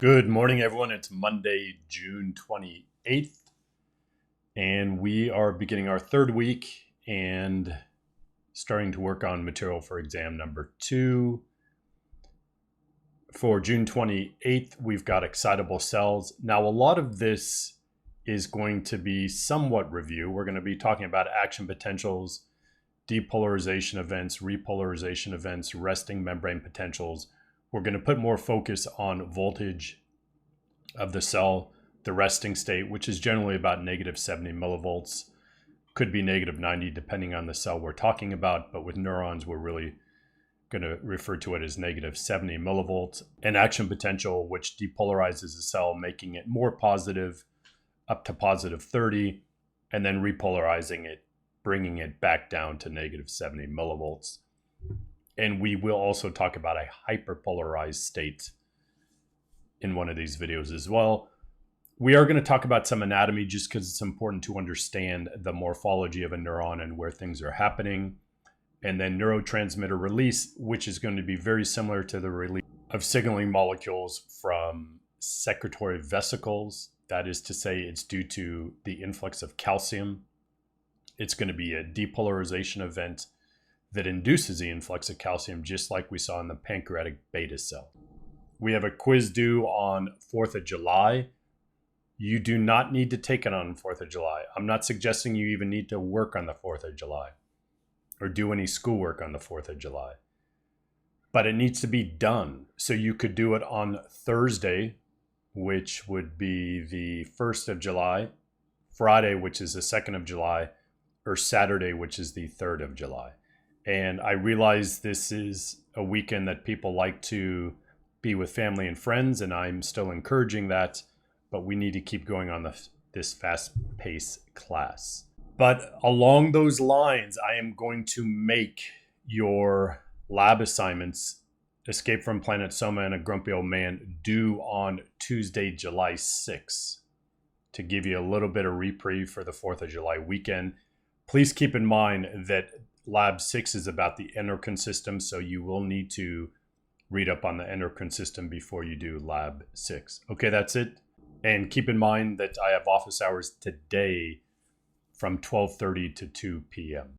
Good morning, everyone. It's Monday, June 28th, and we are beginning our third week and starting to work on material for exam number 2. For June 28th, we've got excitable cells. Now, a lot of this is going to be somewhat review. We're going to be talking about action potentials, depolarization events, repolarization events, resting membrane potentials. We're going to put more focus on voltage of the cell, the resting state, which is generally about negative 70 millivolts. Could be negative 90 depending on the cell we're talking about, but with neurons, we're really going to refer to it as negative 70 millivolts. And action potential, which depolarizes the cell, making it more positive up to positive 30, and then repolarizing it, bringing it back down to negative 70 millivolts. And we will also talk about a hyperpolarized state in one of these videos as well. We are going to talk about some anatomy just because it's important to understand the morphology of a neuron and where things are happening. And then neurotransmitter release, which is going to be very similar to the release of signaling molecules from secretory vesicles. That is to say, it's due to the influx of calcium. It's going to be a depolarization event that induces the influx of calcium, just like we saw in the pancreatic beta cell. We have a quiz due on 4th of July. You do not need to take it on 4th of July. I'm not suggesting you even need to work on the 4th of July or do any schoolwork on the 4th of July. But it needs to be done. So you could do it on Thursday, which would be the 1st of July, Friday, which is the 2nd of July, or Saturday, which is the 3rd of July. And I realize this is a weekend that people like to be with family and friends, and I'm still encouraging that, but we need to keep going on this fast-paced class. But along those lines, I am going to make your lab assignments, Escape from Planet Soma and A Grumpy Old Man, due on Tuesday, July 6th, to give you a little bit of reprieve for the 4th of July weekend. Please keep in mind that Lab 6 is about the endocrine system, so you will need to read up on the endocrine system before you do Lab 6. Okay, that's it. And keep in mind that I have office hours today from 12:30 to 2 p.m.